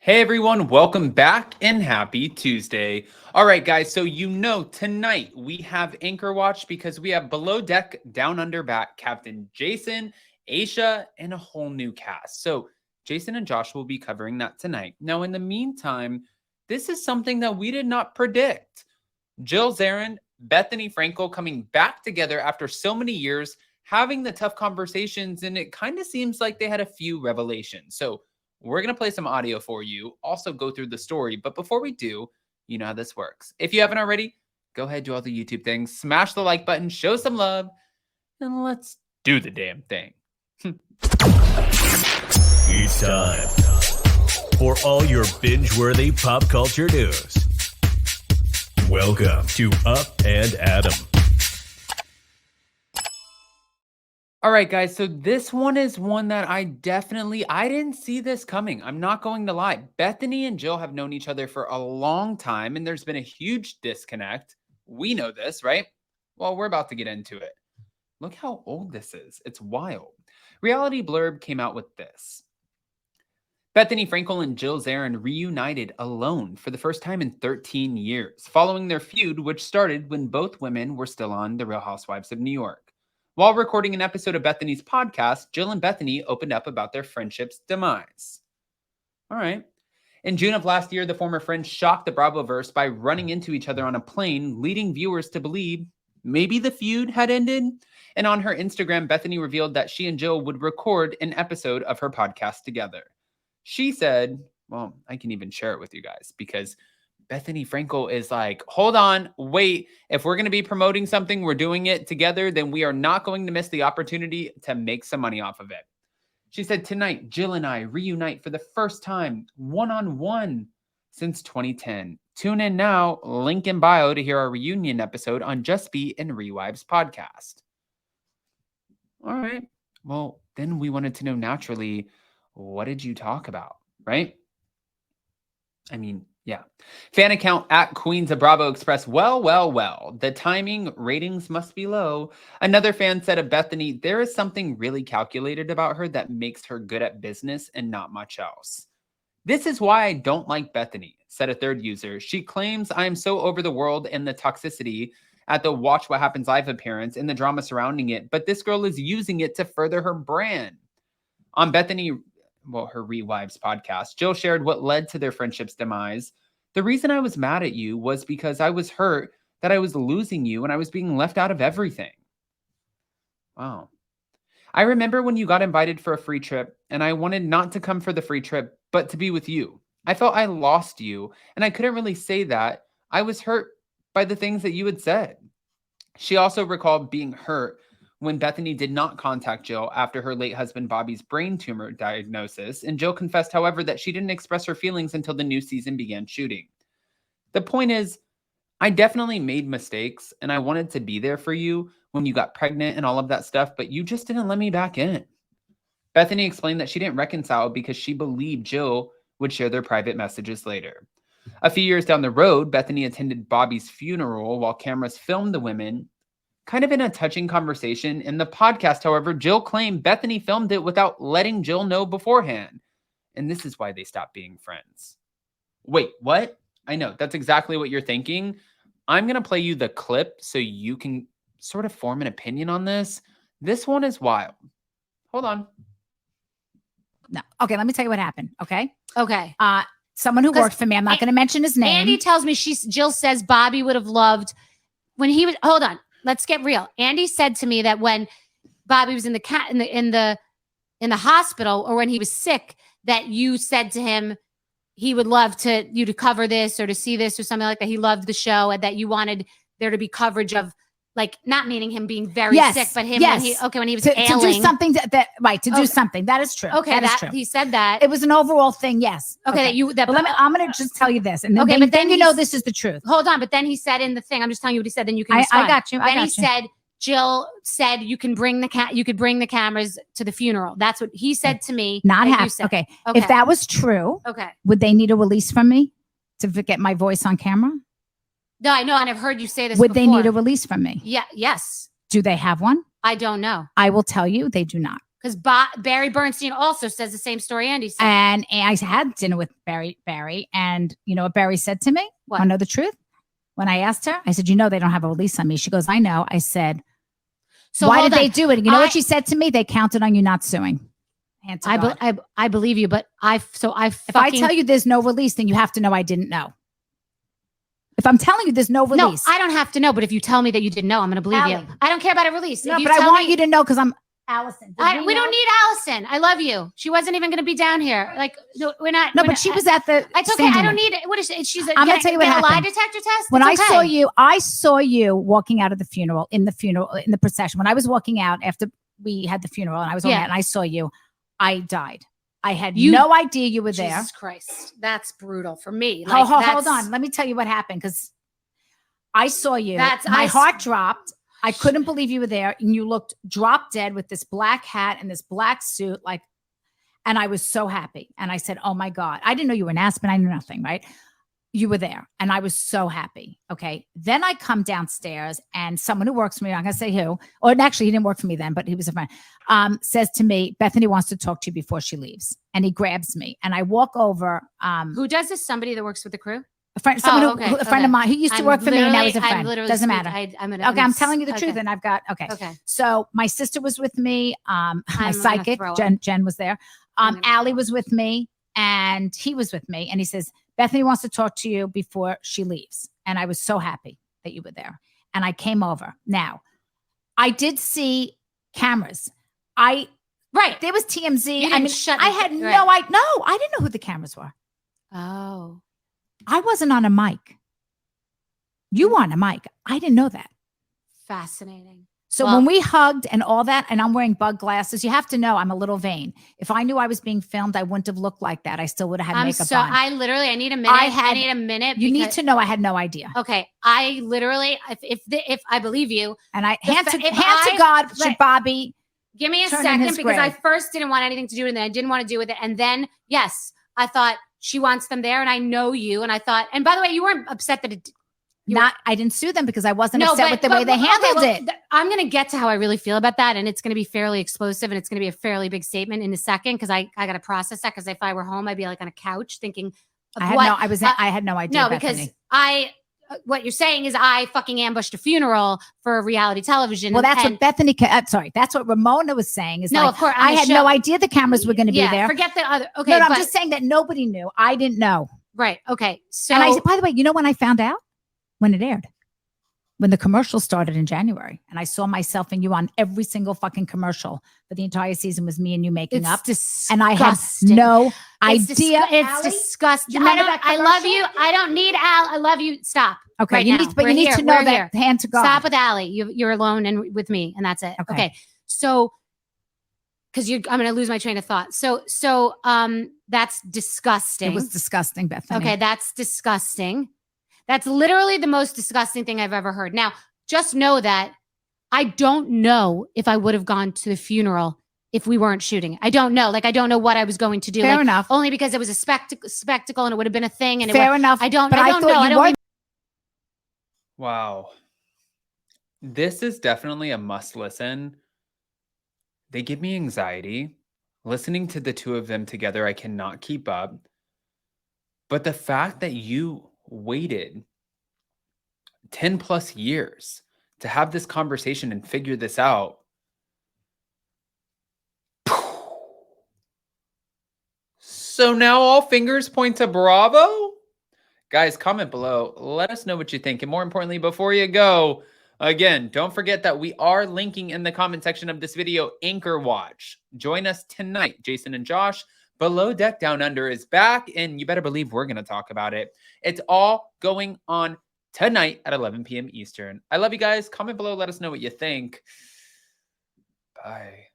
Hey everyone, welcome back and happy Tuesday. All right, guys, so tonight we have Anchor Watch because we have Below Deck Down Under back Captain Jason, Aisha, and a whole new cast. So Jason and Josh will be covering that tonight. Now, in the meantime, this is something that we did not predict. Jill Zarin, Bethenny Frankel coming back together after so many years, having the tough conversations, and it kind of seems like they had a few revelations. So we're going to play some audio for you, also go through the story. But before we do, you know how this works. If you haven't already, go ahead, do all the YouTube things, smash the like button, show some love, and let's do the damn thing. It's time for all your binge-worthy pop culture news. Welcome to Up and Adam. All right, guys, so this one is one that I didn't see this coming. I'm not going to lie. Bethenny and Jill have known each other for a long time, and there's been a huge disconnect. We know this, right? Well, we're about to get into it. Look how old this is. It's wild. Reality Blurb came out with this. Bethenny Frankel and Jill Zarin reunited alone for the first time in 13 years, following their feud, which started when both women were still on The Real Housewives of New York. While recording an episode of Bethenny's podcast, Jill and Bethenny opened up about their friendship's demise. All right. In June of last year, the former friends shocked the Bravoverse by running into each other on a plane, leading viewers to believe maybe the feud had ended. And on her Instagram, Bethenny revealed that she and Jill would record an episode of her podcast together. She said, well, I can even share it with you guys because Bethenny Frankel is like, hold on, wait. If we're going to be promoting something, we're doing it together, then we are not going to miss the opportunity to make some money off of it. She said, tonight, Jill and I reunite for the first time one-on-one since 2010. Tune in now, link in bio to hear our reunion episode on Just Be and RHWY's podcast. All right. Well, then we wanted to know naturally, what did you talk about, right? I mean, yeah. Fan account at Queens of Bravo expressed, well, the timing ratings must be low. Another fan said of Bethenny, there is something really calculated about her that makes her good at business and not much else. This is why I don't like Bethenny, said a third user. She claims I am so over the world and the toxicity at the Watch What Happens Live appearance and the drama surrounding it, but this girl is using it to further her brand. On Bethenny, her RHWY's podcast, Jill shared what led to their friendship's demise. The reason I was mad at you was because I was hurt that I was losing you and I was being left out of everything. Wow. I remember when you got invited for a free trip and I wanted not to come for the free trip, but to be with you. I felt I lost you and I couldn't really say that. I was hurt by the things that you had said. She also recalled being hurt when Bethenny did not contact Jill after her late husband Bobby's brain tumor diagnosis, and Jill confessed, however, that she didn't express her feelings until the new season began shooting. The point is, I definitely made mistakes, and I wanted to be there for you when you got pregnant and all of that stuff, but you just didn't let me back in. Bethenny explained that she didn't reconcile because she believed Jill would share their private messages later. A few years down the road, Bethenny attended Bobby's funeral while cameras filmed the women, kind of in a touching conversation. In the podcast, however, Jill claimed Bethenny filmed it without letting Jill know beforehand. And this is why they stopped being friends. Wait, what? I know, that's exactly what you're thinking. I'm going to play you the clip so you can sort of form an opinion on this. This one is wild. Hold on. No. Okay, let me tell you what happened, okay? Okay. Someone who worked for me, I'm not going to mention his name. Andy tells me Jill says Bobby would have loved when he was, hold on. Let's get real. Andy said to me that when Bobby was in the hospital or when he was sick, that you said to him he would love you to cover this or to see this or something like that. He loved the show and that you wanted there to be coverage of, like, not meaning him being very sick, but him when he was ailing. To do something do something. That is true. Okay, that is true. He said that. It was an overall thing, yes. Okay. I'm going to just tell you this. And then you know this is the truth. Hold on, but then he said in the thing, I'm just telling you what he said, then you can respond. I got you. Then he said, Jill said you could bring the cameras to the funeral. That's what he said to me. Not half. Okay. If that was true, would they need a release from me to get my voice on camera? No, I know, and I've heard you say this Would before. they need a release from me? Yeah, yes. Do they have one? I don't know. I will tell you, they do not. Because Barry Bernstein also says the same story Andy said. And I had dinner with Barry, and you know what Barry said to me? What? I know the truth. When I asked her, I said, you know, they don't have a release on me. She goes, I know. I said, so why did they do it? And you know what she said to me? They counted on you not suing. I believe you, but if I tell you there's no release, then you have to know I didn't know. If I'm telling you there's no release. No, I don't have to know, but if you tell me that you didn't know, I'm going to believe you. I don't care about a release. No, but I want you to know because I'm Allison. We don't need Allison. I love you. She wasn't even going to be down here. Like, we're not. No, but she was at the. It's okay. I don't need it. What is it? She's. I'm going to tell you what happened. A lie detector test. When I saw you walking out of the funeral in the procession. When I was walking out after we had the funeral, and I was walking out, and I saw you, I died. I had no idea you were there. Jesus Christ, that's brutal for me. Like, hold on. Let me tell you what happened because I saw you. My heart dropped. I couldn't believe you were there, and you looked drop dead with this black hat and this black suit, and I was so happy. And I said, "Oh my God!" I didn't know you were in Aspen. I knew nothing, right? You were there, and I was so happy. Okay, then I come downstairs, and someone who works for me, I'm gonna say who, or actually he didn't work for me then, but he was a friend, says to me, "Bethenny wants to talk to you before she leaves," and he grabs me, and I walk over. Who does this? Somebody that works with the crew. A friend, a friend of mine who used to work for me, and now he's a friend. Doesn't matter. I'm telling you the truth, and I've got okay. So my sister was with me. My psychic Jen was there. Allie was with me, and he was with me, and he says, Bethenny wants to talk to you before she leaves, and I was so happy that you were there, and I came over. Now, I did see cameras. There was TMZ. I had no idea. No, I didn't know who the cameras were. Oh. I wasn't on a mic. You were on a mic. I didn't know that. Fascinating. So when we hugged and all that, and I'm wearing bug glasses, you have to know I'm a little vain. If I knew I was being filmed, I wouldn't have looked like that. I still would have had makeup on. I need a minute. I need a minute. You need to know I had no idea. Okay. I literally, if I believe you. And hand to God, should Bobby give me a second because I first didn't want anything to do with it. I didn't want to do with it. And then, yes, I thought, she wants them there, and I know you. And I thought, and by the way, you weren't upset that it. I didn't sue them because I wasn't upset with the way they handled it. I'm going to get to how I really feel about that, and it's going to be fairly explosive, and it's going to be a fairly big statement in a second because I got to process that. Because if I were home, I'd be like on a couch thinking, I had no idea. No, because what you're saying is I fucking ambushed a funeral for reality television. Well, that's what Bethenny. That's what Ramona was saying. Is of course I had no idea the cameras were going to be there. Forget the other. Okay, no, I'm just saying that nobody knew. I didn't know. Right. Okay. So, and I said, by the way, you know when I found out? When it aired, when the commercial started in January, and I saw myself and you on every single fucking commercial for the entire season was me and you making up. Disgusting. And I had no idea. It's disgusting. I love you. I don't need Al. I love you. Stop. Okay. You need to know that. Hand to God. Stop with Allie. You're alone and with me, and that's it. Okay. So, because I'm going to lose my train of thought. So that's disgusting. It was disgusting, Bethenny. Okay, that's disgusting. That's literally the most disgusting thing I've ever heard. Now, just know that I don't know if I would have gone to the funeral if we weren't shooting. I don't know. I don't know what I was going to do. Fair enough. Only because it was a spectacle and it would have been a thing. And fair enough. I don't know. Wow. This is definitely a must listen. They give me anxiety. Listening to the two of them together, I cannot keep up. But the fact that you waited 10 plus years to have this conversation and figure this out. So now all fingers point to Bravo? Guys, comment below. Let us know what you think. And more importantly, before you go, again, don't forget that we are linking in the comment section of this video, Anchor Watch. Join us tonight, Jason and Josh. Below Deck Down Under is back, and you better believe we're going to talk about it. It's all going on tonight at 11 p.m. Eastern. I love you guys. Comment below. Let us know what you think. Bye.